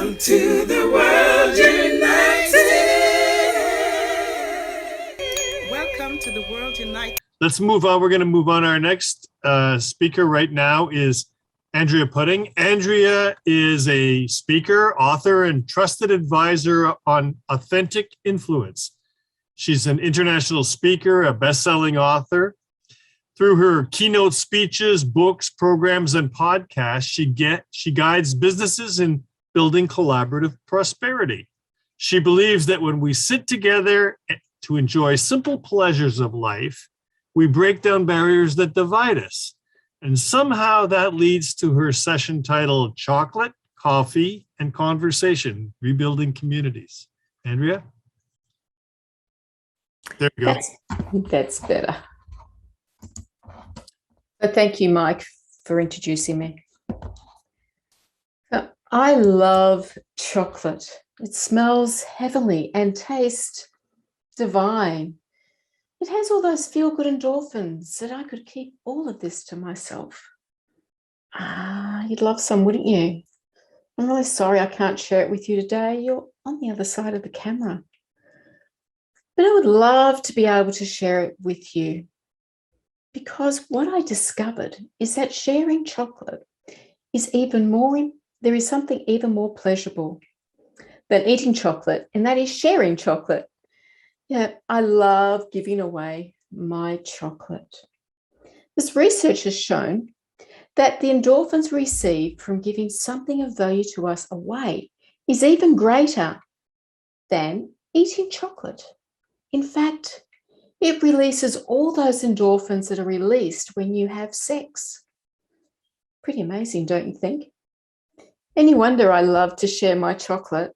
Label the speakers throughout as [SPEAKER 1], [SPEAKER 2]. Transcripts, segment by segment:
[SPEAKER 1] Welcome to the World United. Welcome to the World United.
[SPEAKER 2] Let's move on. We're going to move on. Our next speaker right now is Andrea Putting. Andrea is a speaker, author, and trusted advisor on authentic influence. She's an international speaker, a best-selling author. Through her keynote speeches, books, programs, and podcasts, she guides businesses in building collaborative prosperity. She believes that when we sit together to enjoy simple pleasures of life, we break down barriers that divide us. And somehow that leads to her session titled Chocolate, Coffee, and Conversation, Rebuilding Communities. Andrea? There you go.
[SPEAKER 3] That's better. But thank you, Mike, for introducing me. I love chocolate. It smells heavenly and tastes divine. It has all those feel-good endorphins that I could keep all of this to myself. You'd love some, wouldn't you? I'm really sorry I can't share it with you today. You're on the other side of the camera. But I would love to be able to share it with you, because what I discovered is that sharing chocolate is there is something even more pleasurable than eating chocolate, and that is sharing chocolate. Yeah, I love giving away my chocolate. This research has shown that the endorphins received from giving something of value to us away is even greater than eating chocolate. In fact, it releases all those endorphins that are released when you have sex. Pretty amazing, don't you think? Any wonder I love to share my chocolate.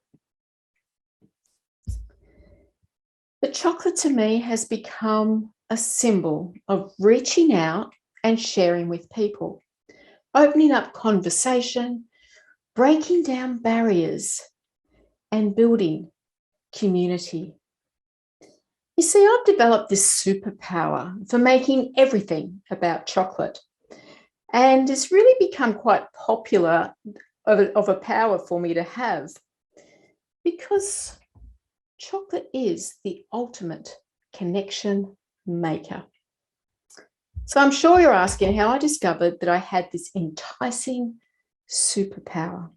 [SPEAKER 3] But chocolate to me has become a symbol of reaching out and sharing with people, opening up conversation, breaking down barriers, and building community. You see, I've developed this superpower for making everything about chocolate, and it's really become quite popular of a power for me to have, because chocolate is the ultimate connection maker. So I'm sure you're asking how I discovered that I had this enticing superpower.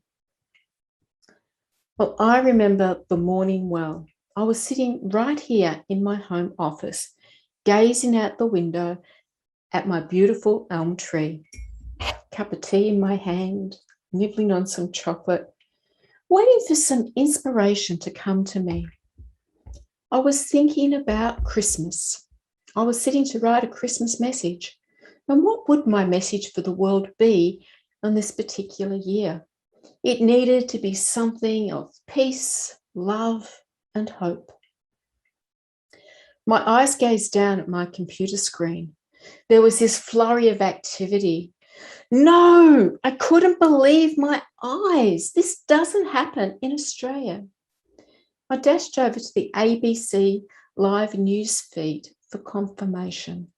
[SPEAKER 3] Well, I remember the morning well. I was sitting right here in my home office, gazing out the window at my beautiful elm tree, cup of tea in my hand, nibbling on some chocolate, waiting for some inspiration to come to me. I was thinking about Christmas. I was sitting to write a Christmas message. And what would my message for the world be on this particular year? It needed to be something of peace, love, and hope. My eyes gazed down at my computer screen. There was this flurry of activity. No, I couldn't believe my eyes. This doesn't happen in Australia. I dashed over to the ABC live news feed for confirmation.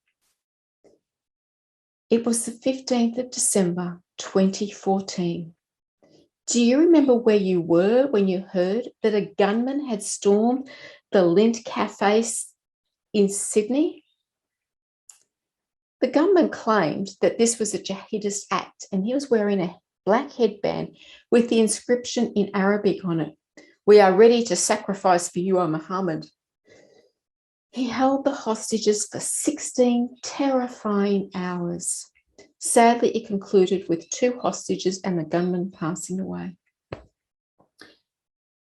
[SPEAKER 3] It was the 15th of December, 2014. Do you remember where you were when you heard that a gunman had stormed the Lint Cafe in Sydney? The gunman claimed that this was a jihadist act, and he was wearing a black headband with the inscription in Arabic on it, "We are ready to sacrifice for you, O Muhammad." He held the hostages for 16 terrifying hours. Sadly, it concluded with 2 hostages and the gunman passing away.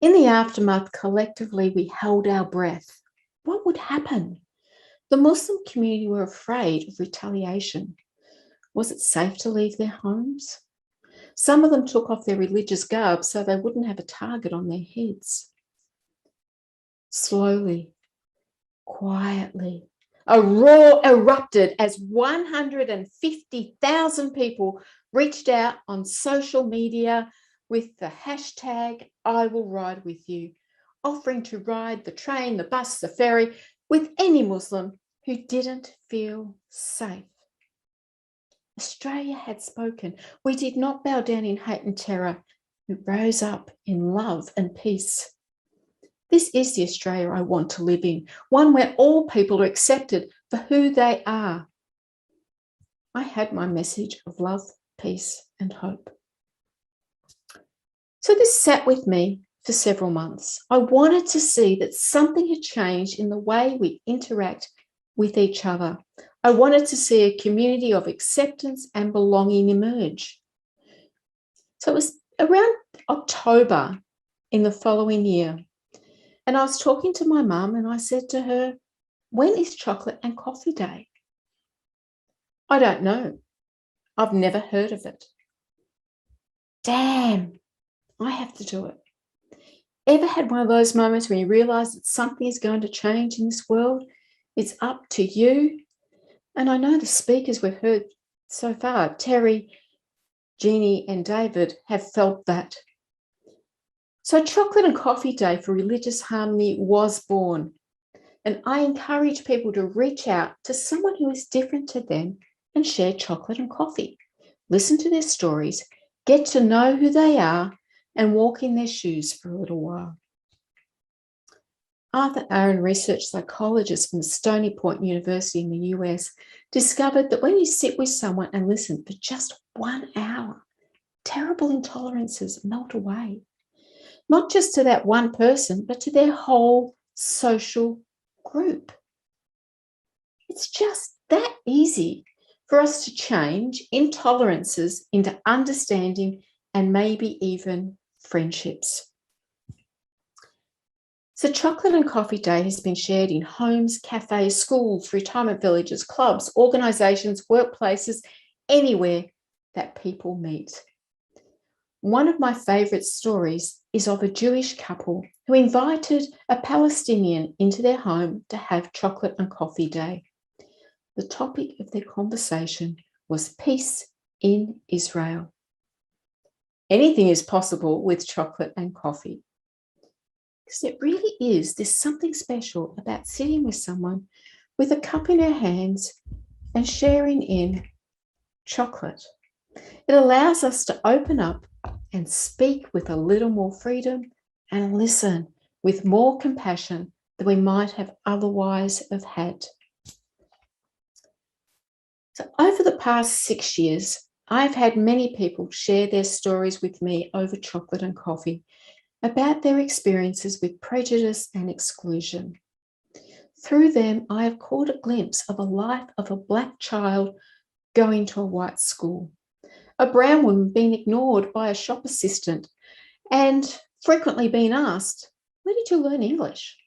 [SPEAKER 3] In the aftermath, collectively, we held our breath. What would happen? The Muslim community were afraid of retaliation. Was it safe to leave their homes? Some of them took off their religious garb so they wouldn't have a target on their heads. Slowly, quietly, a roar erupted as 150,000 people reached out on social media with the hashtag "I will ride with you," offering to ride the train, the bus, the ferry with any Muslim who didn't feel safe. Australia had spoken. We did not bow down in hate and terror. who rose up in love and peace. This is the Australia I want to live in, one where all people are accepted for who they are. I had my message of love, peace, and hope. So this sat with me for several months. I wanted to see that something had changed in the way we interact with each other. I wanted to see a community of acceptance and belonging emerge. So it was around October in the following year. And I was talking to my mum and I said to her, when is chocolate and coffee day? I don't know. I've never heard of it. Damn, I have to do it. Ever had one of those moments when you realise that something is going to change in this world? It's up to you. And I know the speakers we've heard so far, Terry, Jeannie and David, have felt that. So Chocolate and Coffee Day for Religious Harmony was born. And I encourage people to reach out to someone who is different to them and share chocolate and coffee. Listen to their stories, get to know who they are, and walk in their shoes for a little while. Arthur Aaron, research psychologist from Stony Point University in the US, discovered that when you sit with someone and listen for just 1 hour, terrible intolerances melt away. Not just to that one person, but to their whole social group. It's just that easy for us to change intolerances into understanding and maybe even friendships. So Chocolate and Coffee Day has been shared in homes, cafes, schools, retirement villages, clubs, organisations, workplaces, anywhere that people meet. One of my favourite stories is of a Jewish couple who invited a Palestinian into their home to have Chocolate and Coffee Day. The topic of their conversation was peace in Israel. Anything is possible with chocolate and coffee. Because it really is, there's something special about sitting with someone with a cup in our hands and sharing in chocolate. It allows us to open up and speak with a little more freedom and listen with more compassion than we might have otherwise have had. So over the past 6 years, I've had many people share their stories with me over chocolate and coffee about their experiences with prejudice and exclusion. Through them, I have caught a glimpse of a life of a Black child going to a white school, a brown woman being ignored by a shop assistant and frequently being asked, "Where did you learn English?"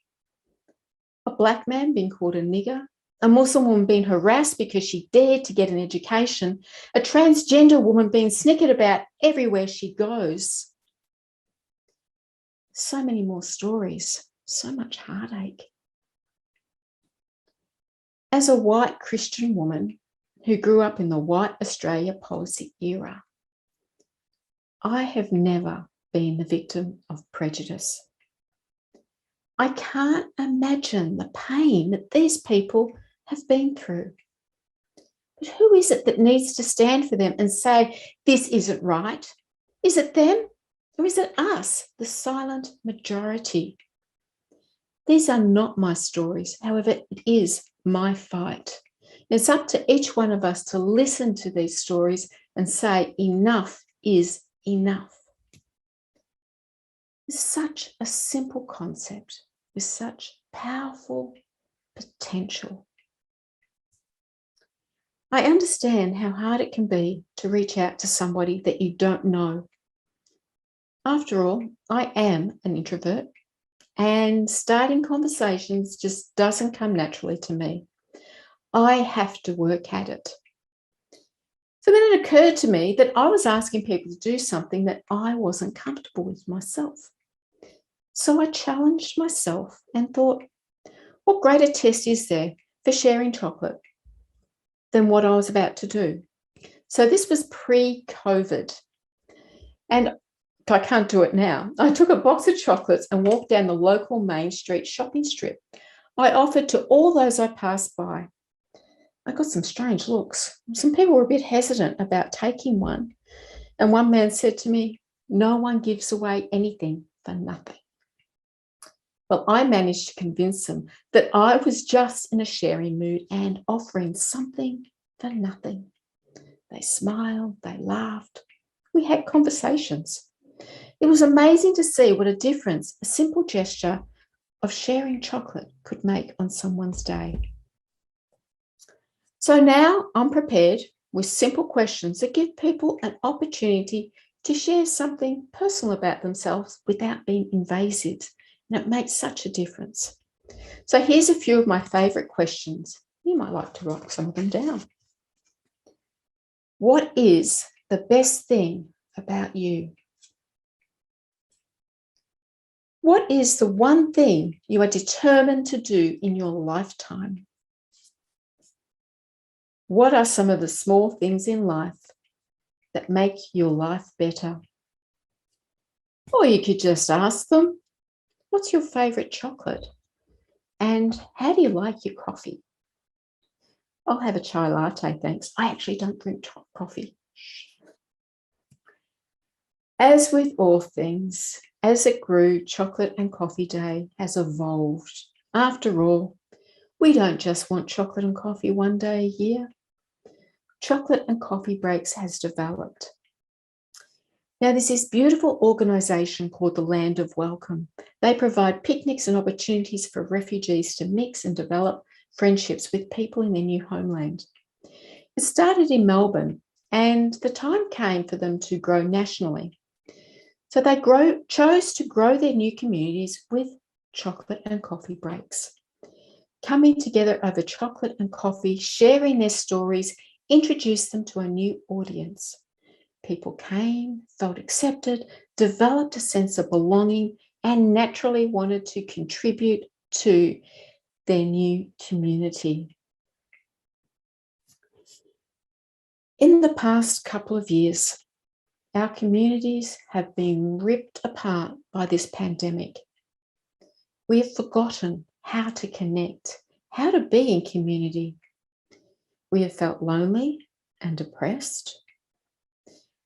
[SPEAKER 3] A Black man being called a nigger, a Muslim woman being harassed because she dared to get an education, a transgender woman being snickered about everywhere she goes. So many more stories, so much heartache. As a white Christian woman who grew up in the white Australia policy era, I have never been the victim of prejudice. I can't imagine the pain that these people have been through. But who is it that needs to stand for them and say, this isn't right? Is it them or is it us, the silent majority? These are not my stories. However, it is my fight. It's up to each one of us to listen to these stories and say, enough is enough. It's such a simple concept with such powerful potential. I understand how hard it can be to reach out to somebody that you don't know. After all, I am an introvert, and starting conversations just doesn't come naturally to me. I have to work at it. So then it occurred to me that I was asking people to do something that I wasn't comfortable with myself. So I challenged myself and thought, what greater test is there for sharing chocolate than what I was about to do? So this was pre-COVID, and I can't do it now. I took a box of chocolates and walked down the local Main Street shopping strip. I offered to all those I passed by. I got some strange looks. Some people were a bit hesitant about taking one. And one man said to me, No one gives away anything for nothing. Well, I managed to convince them that I was just in a sharing mood and offering something for nothing. They smiled, they laughed. We had conversations. It was amazing to see what a difference a simple gesture of sharing chocolate could make on someone's day. So now I'm prepared with simple questions that give people an opportunity to share something personal about themselves without being invasive. And it makes such a difference. So here's a few of my favourite questions. You might like to write some of them down. What is the best thing about you? What is the one thing you are determined to do in your lifetime? What are some of the small things in life that make your life better? Or you could just ask them, what's your favourite chocolate? And how do you like your coffee? I'll have a chai latte, thanks. I actually don't drink coffee. As with all things, as it grew, Chocolate and Coffee Day has evolved. After all, we don't just want chocolate and coffee one day a year. Chocolate and Coffee Breaks has developed. Now, there's this beautiful organisation called the Land of Welcome. They provide picnics and opportunities for refugees to mix and develop friendships with people in their new homeland. It started in Melbourne, and the time came for them to grow nationally. So they chose to grow their new communities with chocolate and coffee breaks. Coming together over chocolate and coffee, sharing their stories, introduced them to a new audience. People came, felt accepted, developed a sense of belonging, and naturally wanted to contribute to their new community. In the past couple of years, our communities have been ripped apart by this pandemic. We have forgotten how to connect, how to be in community. We have felt lonely and depressed.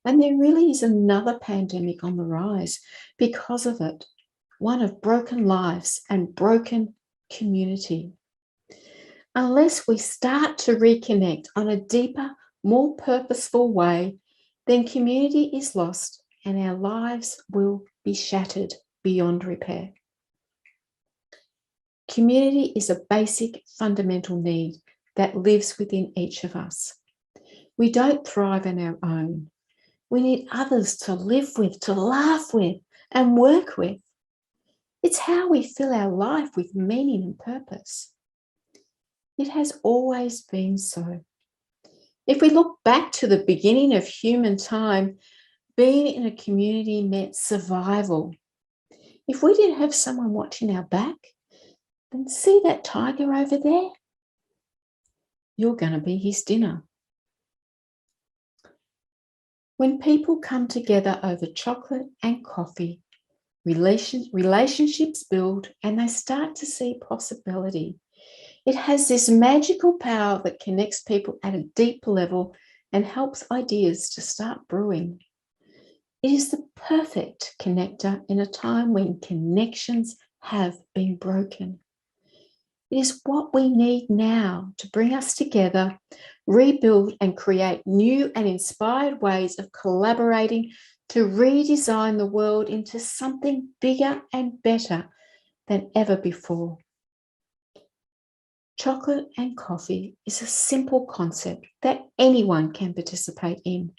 [SPEAKER 3] And there really is another pandemic on the rise because of it, one of broken lives and broken community. Unless we start to reconnect on a deeper, more purposeful way, then community is lost and our lives will be shattered beyond repair. Community is a basic fundamental need that lives within each of us. We don't thrive on our own. We need others to live with, to laugh with, and work with. It's how we fill our life with meaning and purpose. It has always been so. If we look back to the beginning of human time, being in a community meant survival. If we didn't have someone watching our back, then see that tiger over there? You're going to be his dinner. When people come together over chocolate and coffee, relationships build and they start to see possibility. It has this magical power that connects people at a deep level and helps ideas to start brewing. It is the perfect connector in a time when connections have been broken. It is what we need now to bring us together, rebuild and create new and inspired ways of collaborating to redesign the world into something bigger and better than ever before. Chocolate and coffee is a simple concept that anyone can participate in.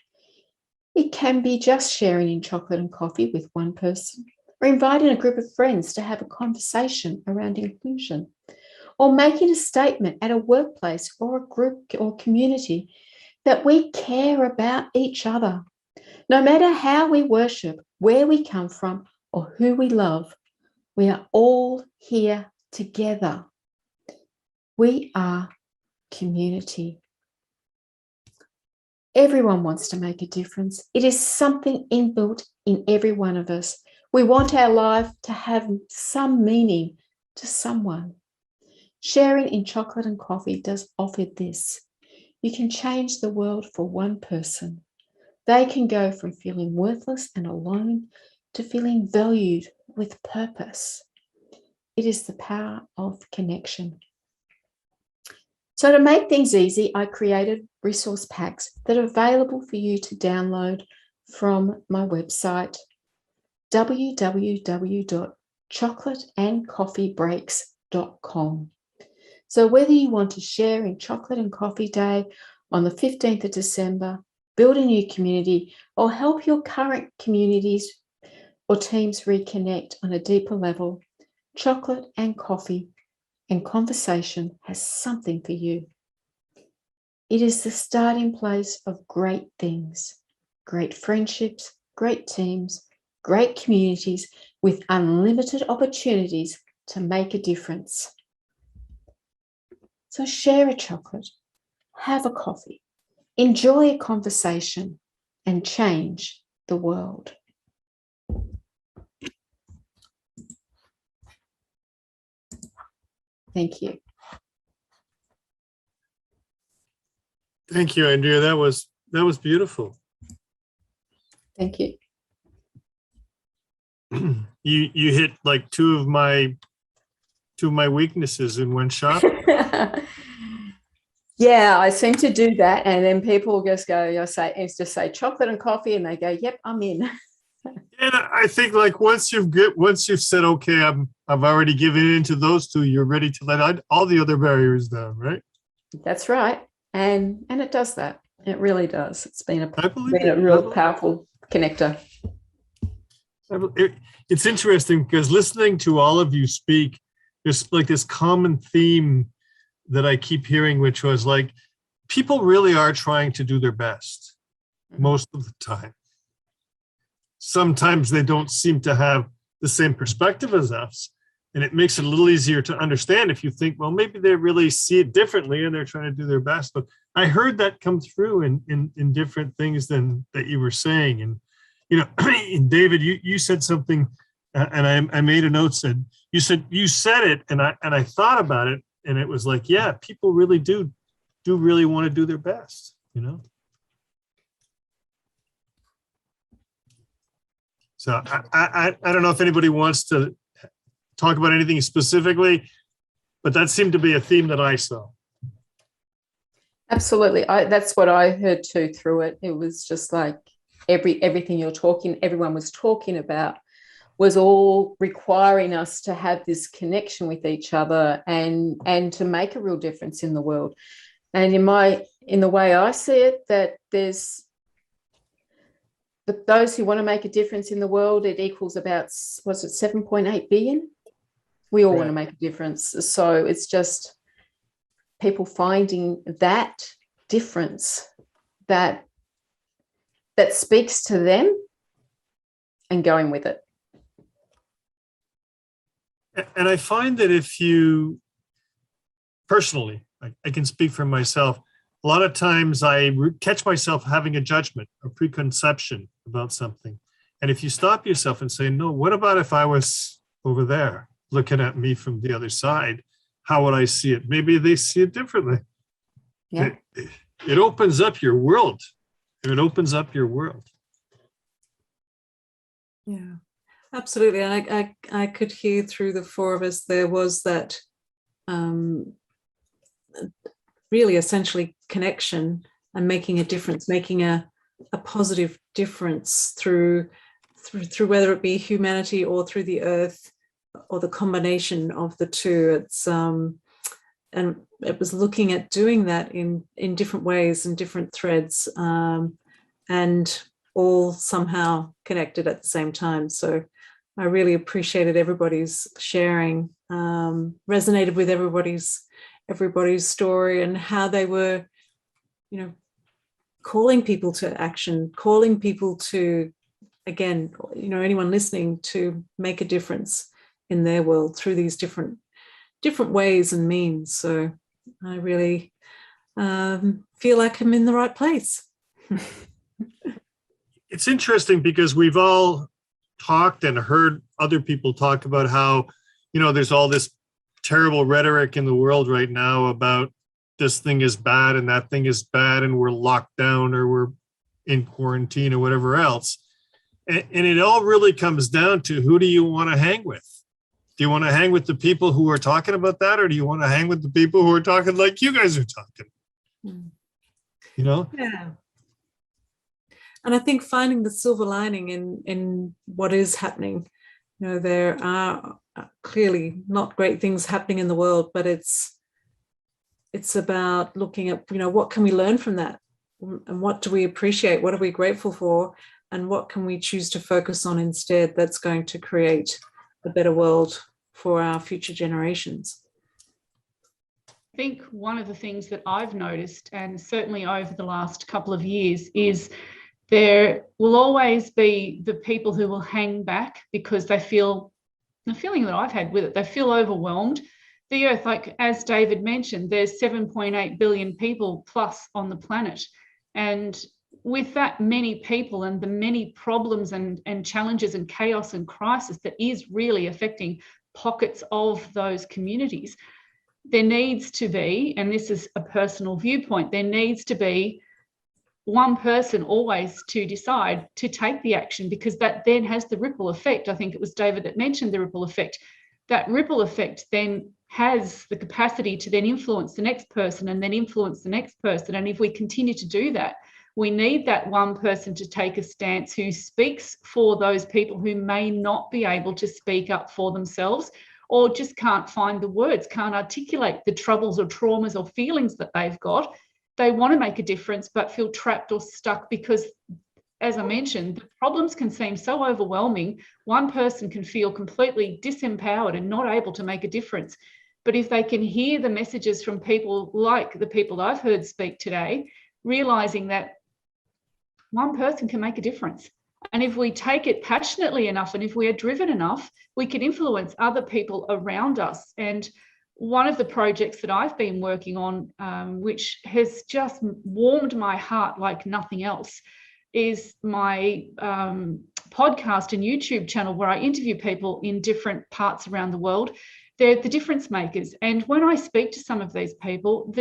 [SPEAKER 3] It can be just sharing in chocolate and coffee with one person, or inviting a group of friends to have a conversation around inclusion, or making a statement at a workplace or a group or community that we care about each other. No matter how we worship, where we come from, or who we love, we are all here together. We are community. Everyone wants to make a difference. It is something inbuilt in every one of us. We want our life to have some meaning to someone. Sharing in chocolate and coffee does offer this. You can change the world for one person. They can go from feeling worthless and alone to feeling valued with purpose. It is the power of connection. So to make things easy, I created resource packs that are available for you to download from my website, www.chocolateandcoffeebreaks.com. So whether you want to share in Chocolate and Coffee Day on the 15th of December, build a new community, or help your current communities or teams reconnect on a deeper level, Chocolate and Coffee and Conversation has something for you. It is the starting place of great things, great friendships, great teams, great communities with unlimited opportunities to make a difference. So share a chocolate, have a coffee, enjoy a conversation, and change the world. Thank you.
[SPEAKER 2] Thank you, Andrea. That was beautiful.
[SPEAKER 3] Thank you.
[SPEAKER 2] You hit like two of my weaknesses in one shot.
[SPEAKER 3] Yeah, I seem to do that, and then people just go, just say chocolate and coffee, and they go, "Yep, I'm in."
[SPEAKER 2] And I think like once you've said, okay, I've already given in to those two, you're ready to let all the other barriers down, right?
[SPEAKER 3] That's right, and it does that. It really does. It's been a
[SPEAKER 2] it.
[SPEAKER 3] real powerful connector.
[SPEAKER 2] It's interesting because listening to all of you speak, there's like this common theme that I keep hearing, which was like, people really are trying to do their best most of the time. Sometimes they don't seem to have the same perspective as us. And it makes it a little easier to understand if you think, well, maybe they really see it differently and they're trying to do their best. But I heard that come through in different things that you were saying. And, you know, David, you said something, and I made a note, you said it, and I thought about it, and it was like, yeah, people really do really want to do their best, you know? So I don't know if anybody wants to talk about anything specifically, but that seemed to be a theme that I saw.
[SPEAKER 3] Absolutely. That's what I heard too through it. It was just like everything everyone was talking about was all requiring us to have this connection with each other and to make a real difference in the world. And in the way I see it, that there's those who want to make a difference in the world, it equals about, was it 7.8 billion? We all want to make a difference. So it's just people finding that difference that speaks to them and going with it.
[SPEAKER 2] And I find that if you, personally, I can speak for myself, a lot of times I catch myself having a judgment, a preconception about something. And if you stop yourself and say, no, what about if I was over there looking at me from the other side? How would I see it? Maybe they see it differently.
[SPEAKER 3] Yeah.
[SPEAKER 2] It opens up your world. It opens up your world.
[SPEAKER 4] Yeah, absolutely. I could hear through the four of us, there was that really essentially connection and making a difference, making a positive difference through whether it be humanity or through the earth or the combination of the two. It's and it was looking at doing that in different ways and different threads, and all somehow connected at the same time. So I really appreciated everybody's sharing, resonated with everybody's story and how they were, you know, calling people to action, calling people to, again, you know, anyone listening, to make a difference in their world through these different ways and means. So I really feel like I'm in the right place.
[SPEAKER 2] It's interesting because we've all talked and heard other people talk about how, you know, there's all this terrible rhetoric in the world right now about this thing is bad and that thing is bad and we're locked down or we're in quarantine or whatever else. And it all really comes down to, who do you want to hang with? Do you want to hang with the people who are talking about that, or do you want to hang with the people who are talking like you guys are talking? You know?
[SPEAKER 4] Yeah. And I think finding the silver lining in what is happening. You know, there are clearly not great things happening in the world, but it's about looking at, you know, what can we learn from that? And what do we appreciate? What are we grateful for? And what can we choose to focus on instead that's going to create a better world for our future generations?
[SPEAKER 5] I think one of the things that I've noticed, and certainly over the last couple of years, is there will always be the people who will hang back because they feel, the feeling that I've had with it, they feel overwhelmed. The earth, like as David mentioned, there's 7.8 billion people plus on the planet. And with that many people and the many problems and challenges and chaos and crisis that is really affecting pockets of those communities, there needs to be, and this is a personal viewpoint, there needs to be one person always to decide to take the action, because that then has the ripple effect. I think it was David that mentioned the ripple effect. That ripple effect then has the capacity to then influence the next person and then influence the next person. And if we continue to do that, we need that one person to take a stance who speaks for those people who may not be able to speak up for themselves, or just can't find the words, can't articulate the troubles or traumas or feelings that they've got. They want to make a difference, but feel trapped or stuck because, as I mentioned, the problems can seem so overwhelming. One person can feel completely disempowered and not able to make a difference. But if they can hear the messages from people like the people I've heard speak today, realizing that one person can make a difference. And if we take it passionately enough, and if we are driven enough, we can influence other people around us. And one of the projects that I've been working on, which has just warmed my heart like nothing else, is my podcast and YouTube channel, where I interview people in different parts around the world. They're the difference makers. And when I speak to some of these people,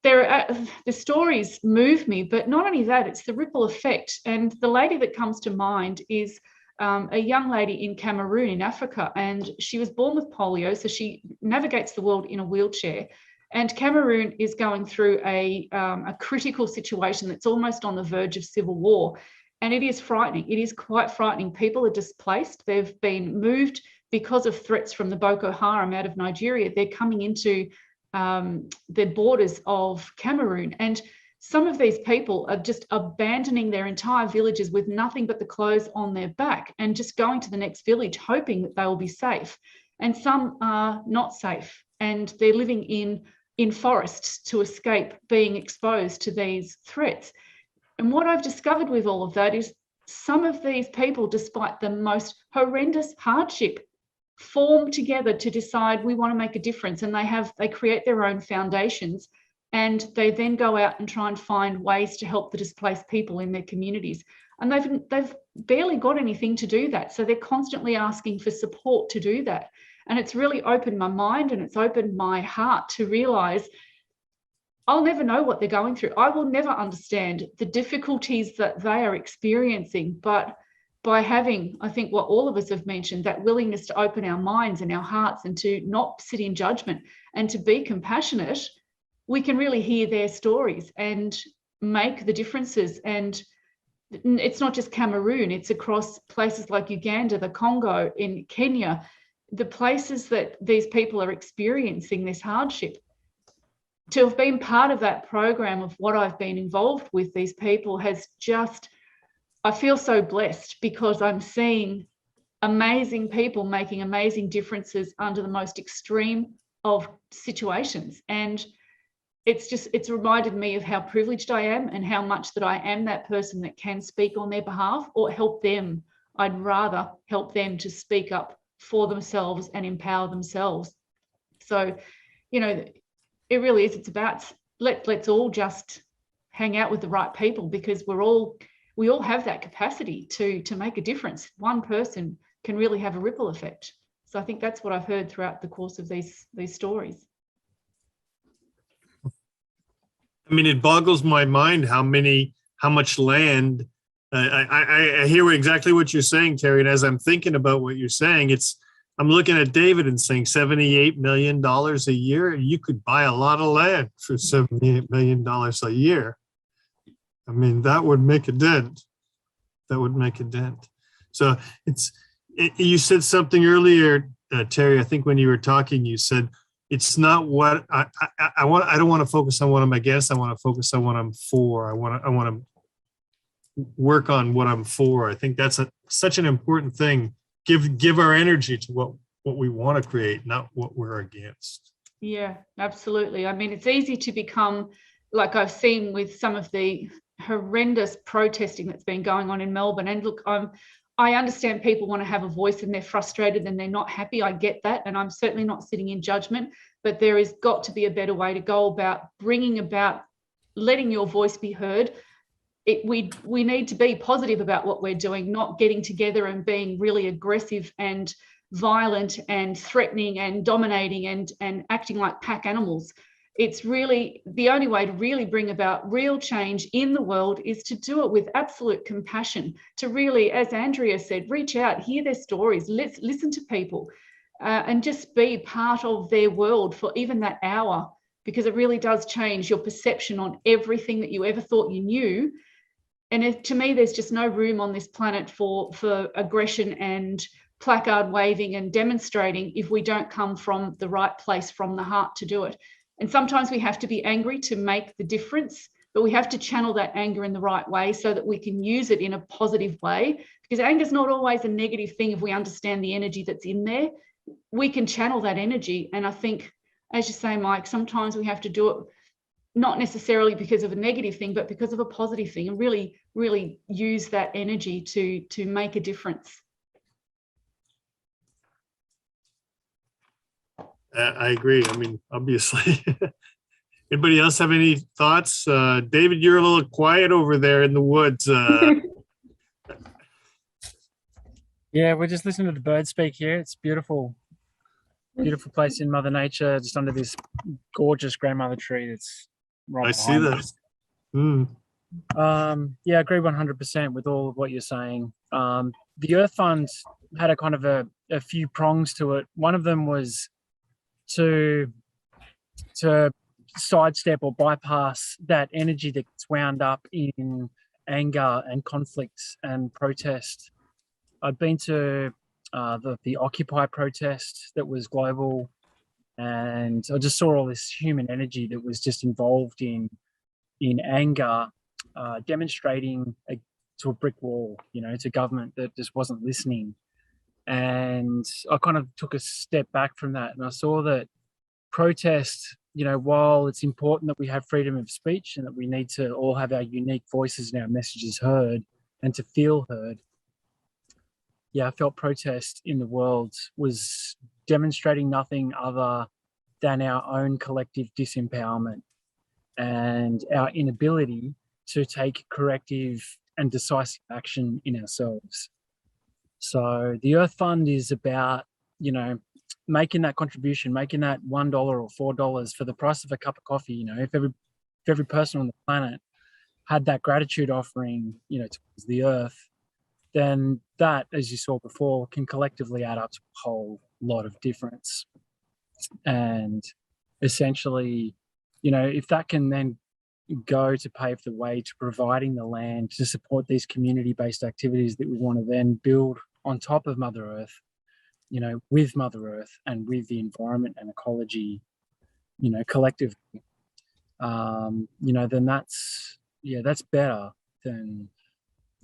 [SPEAKER 5] the stories move me, but not only that, it's the ripple effect. And the lady that comes to mind is a young lady in Cameroon in Africa, and she was born with polio, so she navigates the world in a wheelchair. And Cameroon is going through a critical situation that's almost on the verge of civil war. And it is frightening. It is quite frightening. People are displaced. They've been moved because of threats from the Boko Haram out of Nigeria. They're coming into the borders of Cameroon. And some of these people are just abandoning their entire villages with nothing but the clothes on their back and just going to the next village, hoping that they will be safe. And some are not safe, and they're living in forests to escape being exposed to these threats. And what I've discovered with all of that is some of these people, despite the most horrendous hardship, form together to decide we want to make a difference, and they create their own foundations, and they then go out and try and find ways to help the displaced people in their communities. And they've barely got anything to do that, so they're constantly asking for support to do that. And it's really opened my mind, and it's opened my heart to realize I'll never know what they're going through. I will never understand the difficulties that they are experiencing, but by having, I think what all of us have mentioned, that willingness to open our minds and our hearts and to not sit in judgment and to be compassionate, we can really hear their stories and make the differences. And it's not just Cameroon, it's across places like Uganda, the Congo, in Kenya, the places that these people are experiencing this hardship. To have been part of that program of what I've been involved with these people has just, I feel so blessed, because I'm seeing amazing people making amazing differences under the most extreme of situations. And it's reminded me of how privileged I am and how much that I am that person that can speak on their behalf or help them. I'd rather help them to speak up for themselves and empower themselves. So, you know, it really is, it's about let's all just hang out with the right people, because we all have that capacity to make a difference. One person can really have a ripple effect. So I think that's what I've heard throughout the course of these stories.
[SPEAKER 2] I mean, it boggles my mind how many how much land. I hear exactly what you're saying, Terry. And as I'm thinking about what you're saying, I'm looking at David and saying $78 million a year. You could buy a lot of land for $78 million a year. I mean, that would make a dent. That would make a dent. So you said something earlier, Terry, I think when you were talking, you said, it's not what I don't want to focus on what I'm against. I want to focus on what I'm for. I want to work on what I'm for. I think that's such an important thing. Give our energy to what we want to create, not what we're against.
[SPEAKER 5] Yeah, absolutely. I mean, it's easy to become, like I've seen with some of the horrendous protesting that's been going on in Melbourne. And look, I understand people want to have a voice and they're frustrated and they're not happy. I get that. And I'm certainly not sitting in judgment, but there has got to be a better way to go about bringing about letting your voice be heard. We need to be positive about what we're doing, not getting together and being really aggressive and violent and threatening and dominating and acting like pack animals. It's really the only way to really bring about real change in the world is to do it with absolute compassion, to really, as Andrea said, reach out, hear their stories, listen to people, and just be part of their world for even that hour, because it really does change your perception on everything that you ever thought you knew. And to me, there's just no room on this planet for aggression and placard waving and demonstrating if we don't come from the right place, from the heart to do it. And sometimes we have to be angry to make the difference, but we have to channel that anger in the right way so that we can use it in a positive way, because anger is not always a negative thing if we understand the energy that's in there. We can channel that energy. And I think, as you say, Mike, sometimes we have to do it not necessarily because of a negative thing, but because of a positive thing, and really, really use that energy to make a difference.
[SPEAKER 2] I agree. I mean, obviously. Anybody else have any thoughts? David, you're a little quiet over there in the woods.
[SPEAKER 6] Yeah, we're just listening to the birds speak here. It's beautiful. Beautiful place in Mother Nature, just under this gorgeous grandmother tree that's right
[SPEAKER 2] I see
[SPEAKER 6] behind
[SPEAKER 2] that.
[SPEAKER 6] us. Yeah, I agree 100% with all of what you're saying. The Earth Fund had a kind of a few prongs to it. One of them was to sidestep or bypass that energy that gets wound up in anger and conflict and protest. I'd been to the Occupy protest that was global, and I just saw all this human energy that was just involved in anger, demonstrating to a brick wall, to government that just wasn't listening. And I kind of took a step back from that, and I saw that protest, while it's important that we have freedom of speech and that we need to all have our unique voices and our messages heard and to feel heard, I felt protest in the world was demonstrating nothing other than our own collective disempowerment and our inability to take corrective and decisive action in ourselves. So the Earth Fund is about, making that contribution, making that $1 or $4 for the price of a cup of coffee. If every person on the planet had that gratitude offering, towards the earth, then that, as you saw before, can collectively add up to a whole lot of difference. And essentially, if that can then go to pave the way to providing the land to support these community-based activities that we want to then build on top of Mother Earth, with Mother Earth and with the environment and ecology, collectively, then that's better than,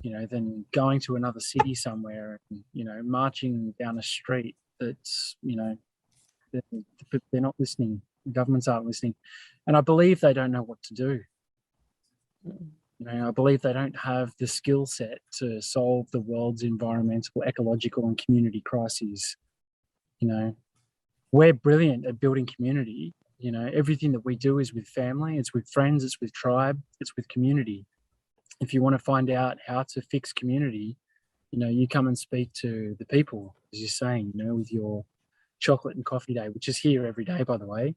[SPEAKER 6] than going to another city somewhere and, marching down a street that's, they're not listening. Governments aren't listening. And I believe they don't know what to do. I believe they don't have the skill set to solve the world's environmental, ecological, and community crises. We're brilliant at building community. Everything that we do is with family, it's with friends, it's with tribe, it's with community. If you want to find out how to fix community, you come and speak to the people, as you're saying, with your chocolate and coffee day, which is here every day, by the way.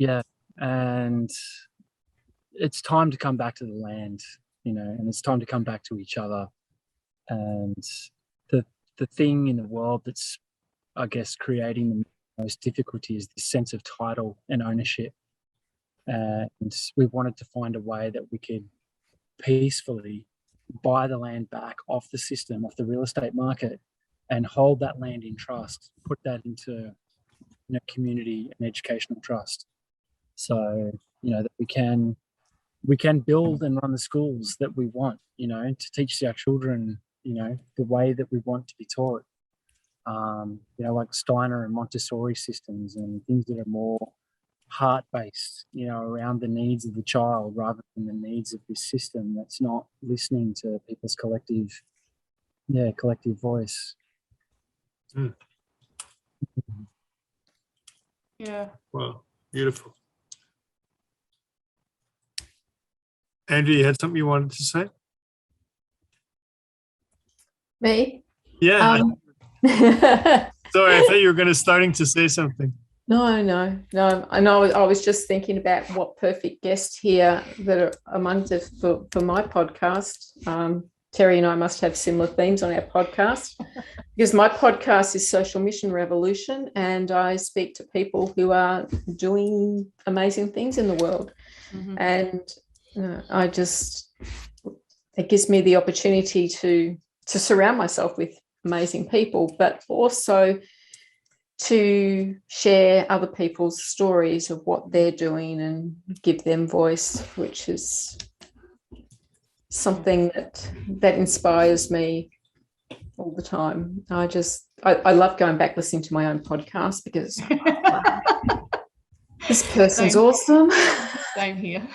[SPEAKER 6] Yeah. and it's time to come back to the land, and it's time to come back to each other. And the thing in the world that's, I guess, creating the most difficulty is this sense of title and ownership. And we wanted to find a way that we could peacefully buy the land back off the system, off the real estate market, and hold that land in trust, put that into community and educational trust. So, that we can build and run the schools that we want, to teach our children, the way that we want to be taught. Like Steiner and Montessori systems and things that are more heart-based, around the needs of the child rather than the needs of this system that's not listening to people's collective voice.
[SPEAKER 2] Mm.
[SPEAKER 5] Yeah.
[SPEAKER 2] Wow, beautiful. Andrea, you had something you wanted to say?
[SPEAKER 3] Me?
[SPEAKER 2] Yeah. Sorry, I thought you were starting to say something.
[SPEAKER 3] No. I know. I was just thinking about what perfect guests here that are amongst us for my podcast. Terry and I must have similar themes on our podcast because my podcast is Social Mission Revolution, and I speak to people who are doing amazing things in the world.
[SPEAKER 5] Mm-hmm.
[SPEAKER 3] And it gives me the opportunity to surround myself with amazing people, but also to share other people's stories of what they're doing and give them voice, which is something that inspires me all the time. I love going back listening to my own podcast because this person's awesome.
[SPEAKER 5] Same here.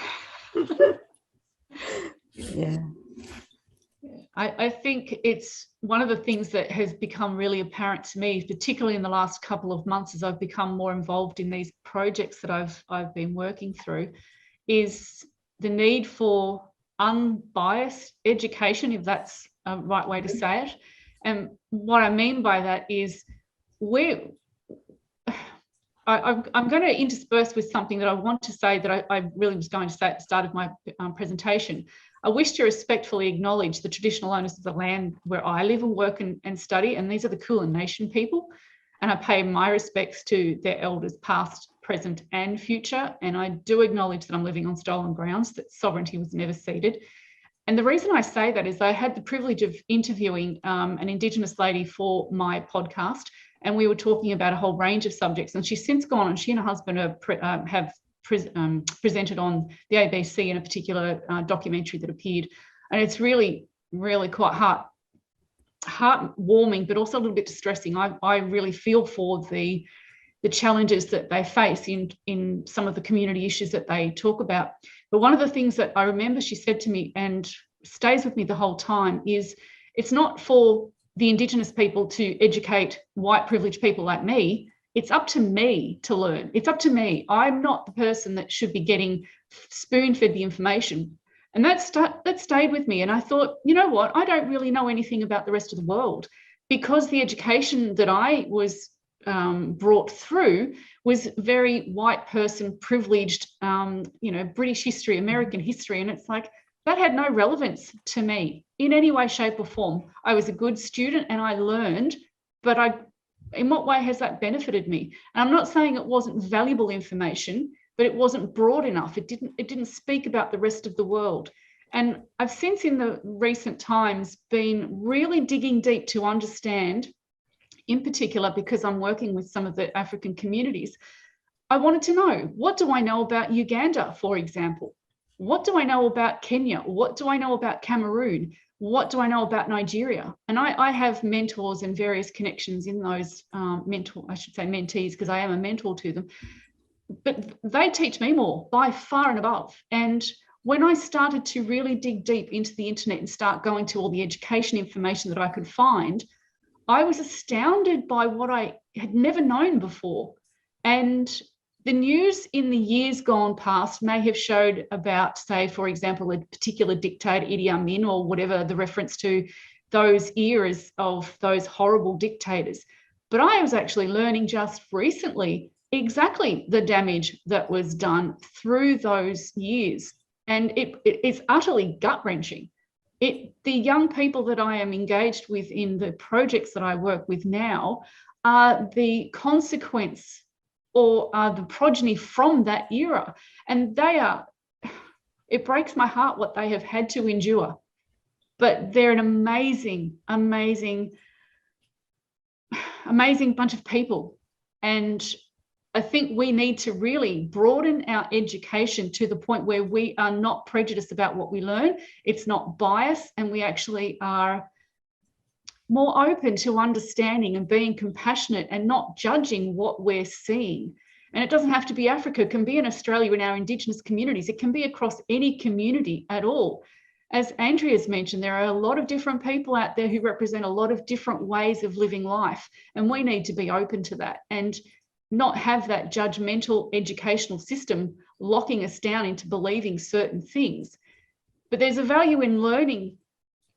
[SPEAKER 3] Yeah.
[SPEAKER 5] I think it's one of the things that has become really apparent to me, particularly in the last couple of months as I've become more involved in these projects that I've been working through, is the need for unbiased education, if that's a right way to say it. And what I mean by that is I'm going to intersperse with something that I want to say that I really was going to say at the start of my presentation. I wish to respectfully acknowledge the traditional owners of the land where I live and work and study, and these are the Kulin Nation people. And I pay my respects to their elders past, present and future. And I do acknowledge that I'm living on stolen grounds, that sovereignty was never ceded. And the reason I say that is I had the privilege of interviewing an Indigenous lady for my podcast, and we were talking about a whole range of subjects. And she's since gone, and she and her husband have presented on the ABC in a particular documentary that appeared. And it's really, really quite heartwarming, but also a little bit distressing. I really feel for the challenges that they face in some of the community issues that they talk about. But one of the things that I remember she said to me and stays with me the whole time is it's not for the Indigenous people to educate white privileged people like me. It's up to me to learn. It's up to me. I'm not the person that should be getting spoon-fed the information. And that stayed with me. And I thought, you know what? I don't really know anything about the rest of the world because the education that I was brought through was very white person privileged, British history, American history. And it's like, that had no relevance to me in any way, shape or form. I was a good student and I learned, but in what way has that benefited me? And I'm not saying it wasn't valuable information, but it wasn't broad enough. It didn't speak about the rest of the world. And I've since in the recent times been really digging deep to understand, in particular, because I'm working with some of the African communities, I wanted to know, what do I know about Uganda, for example? What do I know about Kenya? What do I know about Cameroon? What do I know about Nigeria? And I have mentors and various connections in those mentees, because I am a mentor to them. But they teach me more by far and above. And when I started to really dig deep into the internet and start going to all the education information that I could find, I was astounded by what I had never known before. And the news in the years gone past may have showed about, say, for example, a particular dictator, Idi Amin, or whatever the reference to those eras of those horrible dictators. But I was actually learning just recently exactly the damage that was done through those years. And it's utterly gut-wrenching. The young people that I am engaged with in the projects that I work with now are the consequence or are the progeny from that era. And it breaks my heart what they have had to endure. But they're an amazing, amazing bunch of people. And I think we need to really broaden our education to the point where we are not prejudiced about what we learn. It's not biased, and we actually are more open to understanding and being compassionate and not judging what we're seeing. And it doesn't have to be Africa. It can be in Australia in our Indigenous communities. It can be across any community at all. As Andrea's mentioned, there are a lot of different people out there who represent a lot of different ways of living life. And we need to be open to that and not have that judgmental educational system locking us down into believing certain things. But there's a value in learning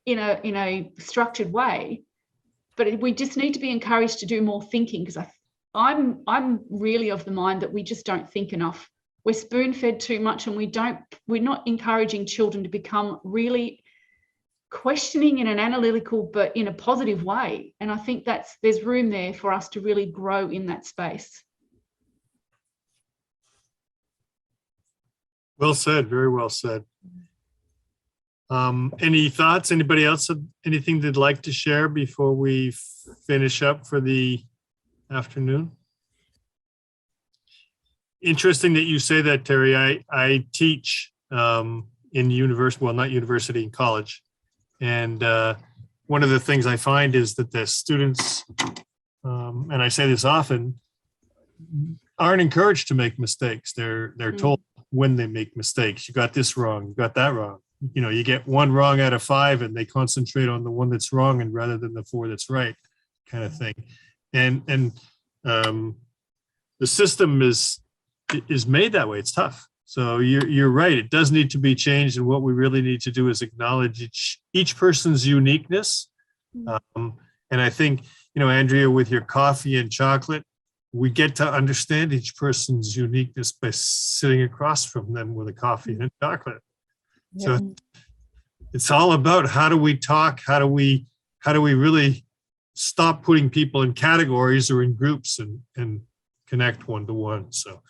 [SPEAKER 5] in a structured way, but we just need to be encouraged to do more thinking, because I'm really of the mind that we just don't think enough. We're spoon-fed too much, and we're not encouraging children to become really questioning in an analytical but in a positive way. And I think there's room there for us to really grow in that space.
[SPEAKER 2] Well said. Very well said. Any thoughts? Anybody else have anything they'd like to share before we finish up for the afternoon? Interesting that you say that, Terry. I teach in university, well, not university, in college. And one of the things I find is that the students, and I say this often, aren't encouraged to make mistakes. They're told when they make mistakes. You got this wrong, you got that wrong. You know, you get one wrong out of 5 and they concentrate on the one that's wrong and rather than the 4 that's right, kind of thing. And the system is made that way. It's tough. So you're right. It does need to be changed. And what we really need to do is acknowledge each person's uniqueness. And I think, you know, Andrea, with your coffee and chocolate, we get to understand each person's uniqueness by sitting across from them with a coffee and chocolate. Yeah. So it's all about how do we talk? How do we really stop putting people in categories or in groups and connect one-to-one? So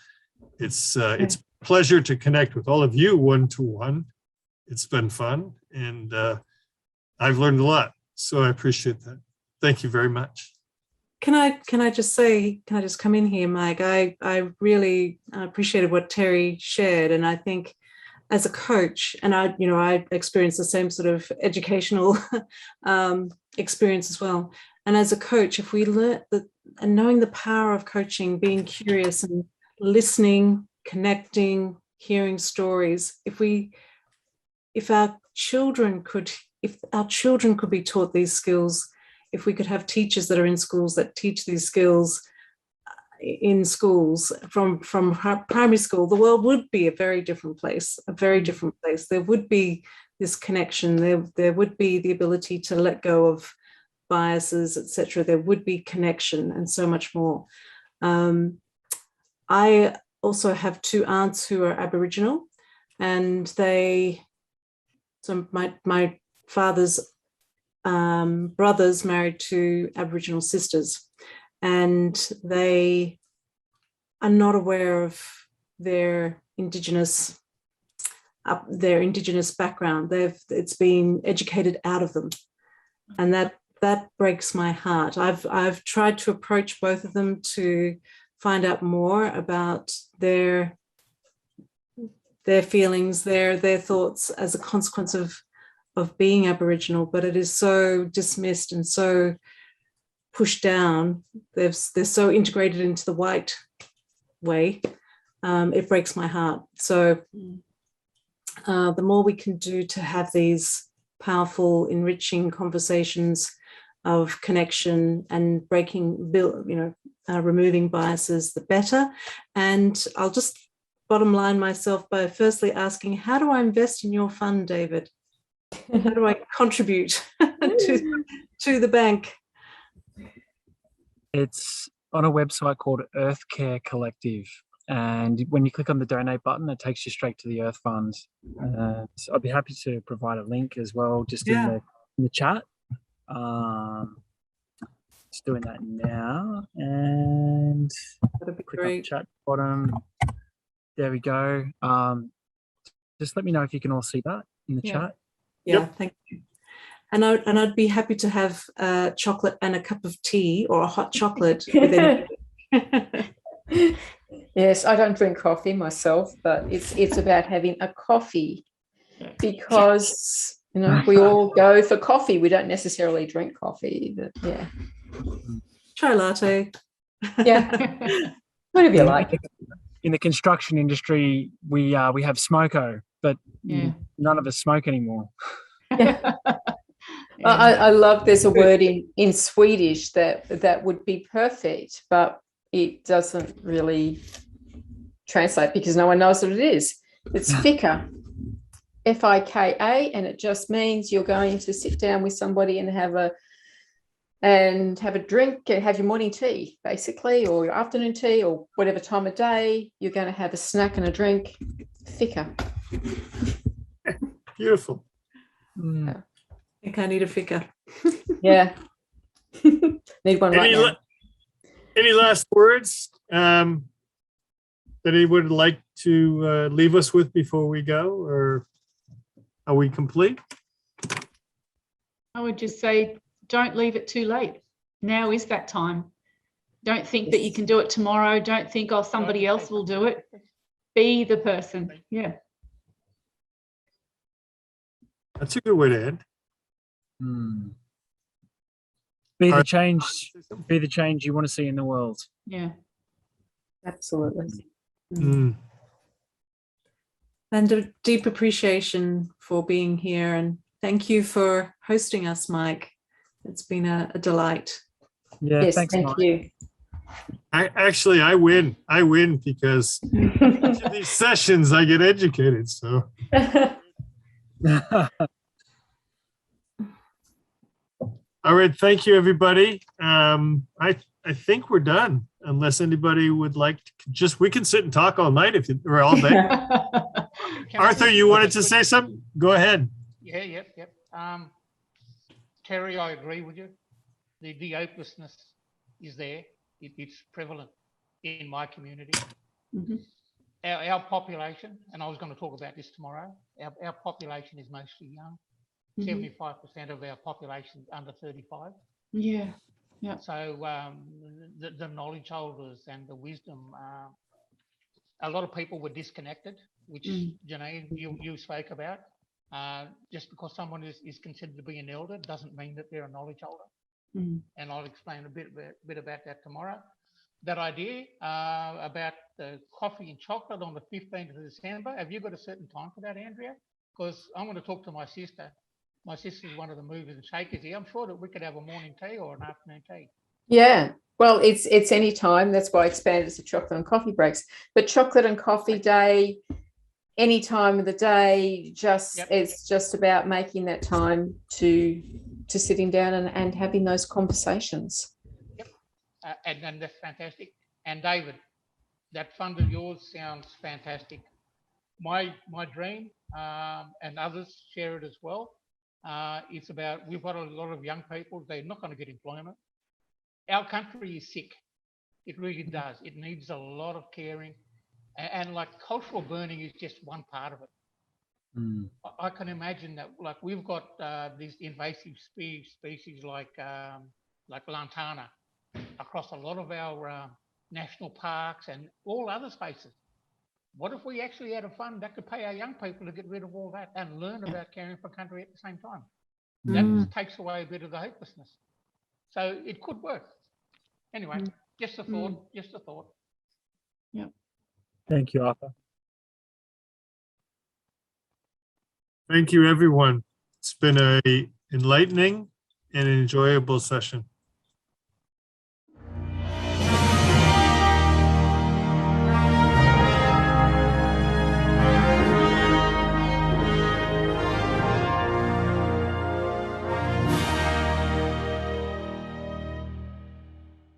[SPEAKER 2] it's a pleasure to connect with all of you one-to-one. It's been fun, and I've learned a lot. So I appreciate that. Thank you very much.
[SPEAKER 4] Can I just come in here, Mike? I really appreciated what Terry shared, and I think as a coach, and I experienced the same sort of educational experience as well. And as a coach, if we learn and knowing the power of coaching, being curious and listening, connecting, hearing stories, if our children could be taught these skills, if we could have teachers that are in schools that teach these skills in schools from primary school, the world would be a very different place, There would be this connection. There would be the ability to let go of biases, etc. There would be connection and so much more. I also have 2 aunts who are Aboriginal, and my father's brothers married 2 Aboriginal sisters, and they are not aware of their Indigenous background. It's been educated out of them, and that breaks my heart. I've tried to approach both of them to find out more about their feelings, their thoughts as a consequence of being Aboriginal, but it is so dismissed and so pushed down. They're so integrated into the white way. It breaks my heart. So the more we can do to have these powerful, enriching conversations of connection and removing biases, the better. And I'll just bottom line myself by firstly asking, how do I invest in your fund, David? How do I contribute to the bank?
[SPEAKER 6] It's on a website called Earth Care Collective. And when you click on the donate button, it takes you straight to the Earth Fund. So I'd be happy to provide a link as well, just in the chat. Just doing that now, and
[SPEAKER 4] That'd be
[SPEAKER 6] click on the
[SPEAKER 4] great.
[SPEAKER 6] chat bottom. There we go. Just let me know if you can all see that in the chat.
[SPEAKER 4] Yeah,
[SPEAKER 2] Yep.
[SPEAKER 4] thank you. And I'd be happy to have chocolate and a cup of tea or a hot chocolate with any.
[SPEAKER 3] Yes, I don't drink coffee myself, but it's about having a coffee, because we all go for coffee. We don't necessarily drink coffee, but yeah.
[SPEAKER 4] Chai latte.
[SPEAKER 3] Yeah. Whatever you like.
[SPEAKER 6] In the construction industry, we have smoko, but none of us smoke anymore.
[SPEAKER 3] Yeah. I love there's a word in Swedish that would be perfect, but it doesn't really translate because no one knows what it is. It's fika, Fika, and it just means you're going to sit down with somebody and have a drink, have your morning tea, basically, or your afternoon tea, or whatever time of day you're going to have a snack and a drink. Fika.
[SPEAKER 2] Beautiful.
[SPEAKER 4] I think I need a fika.
[SPEAKER 3] Yeah. Need one right now.
[SPEAKER 2] Any last words that anyone would like to leave us with before we go, or are we complete?
[SPEAKER 5] I would just say, don't leave it too late. Now is that time. Don't think that you can do it tomorrow. Don't think, oh, somebody else will do it. Be the person. Yeah.
[SPEAKER 2] That's a good way to end.
[SPEAKER 6] Be the change you want to see in the world.
[SPEAKER 5] Yeah.
[SPEAKER 3] Absolutely.
[SPEAKER 2] Mm.
[SPEAKER 4] And a deep appreciation for being here, and thank you for hosting us, Mike. It's been a delight.
[SPEAKER 6] Yeah,
[SPEAKER 3] Yes,
[SPEAKER 6] thanks,
[SPEAKER 3] thank
[SPEAKER 6] Mike.
[SPEAKER 3] you.
[SPEAKER 2] I win. I win because each of these sessions I get educated. So. All right, thank you, everybody. I think we're done, unless anybody would like to we can sit and talk all night or all day. Arthur, you wanted to say something? Go ahead.
[SPEAKER 7] Yeah, yep. Terry, I agree with you. The hopelessness is there. It's prevalent in my community.
[SPEAKER 5] Mm-hmm.
[SPEAKER 7] Our population, and I was going to talk about this tomorrow, our population is mostly young. 75% of our population is under 35.
[SPEAKER 5] Yeah.
[SPEAKER 7] So the knowledge holders and the wisdom, a lot of people were disconnected, which Janine, you spoke about. Just because someone is considered to be an elder doesn't mean that they're a knowledge holder. And I'll explain a bit about that tomorrow. That idea about the coffee and chocolate on the 15th of December, have you got a certain time for that, Andrea? Because I'm going to talk to my sister. My sister's one of the movers and shakers here. I'm sure that we could have a morning tea or an afternoon tea.
[SPEAKER 3] Yeah. Well, it's any time. That's why I expanded to chocolate and coffee breaks. But chocolate and coffee day, any time of the day, it's just about making that time to sitting down and having those conversations.
[SPEAKER 7] Yep. And that's fantastic. And David, that fund of yours sounds fantastic. My dream, and others share it as well. It's about, we've got a lot of young people, they're not going to get employment. Our country is sick. It really does. It needs a lot of caring. And like cultural burning is just one part of it. I can imagine that, like, we've got these invasive species like lantana across a lot of our national parks and all other spaces. What if we actually had a fund that could pay our young people to get rid of all that and learn about caring for country at the same time? That takes away a bit of the hopelessness. So it could work. Anyway, just a thought.
[SPEAKER 5] Yeah.
[SPEAKER 6] Thank you, Arthur.
[SPEAKER 2] Thank you, everyone. It's been a enlightening and enjoyable session.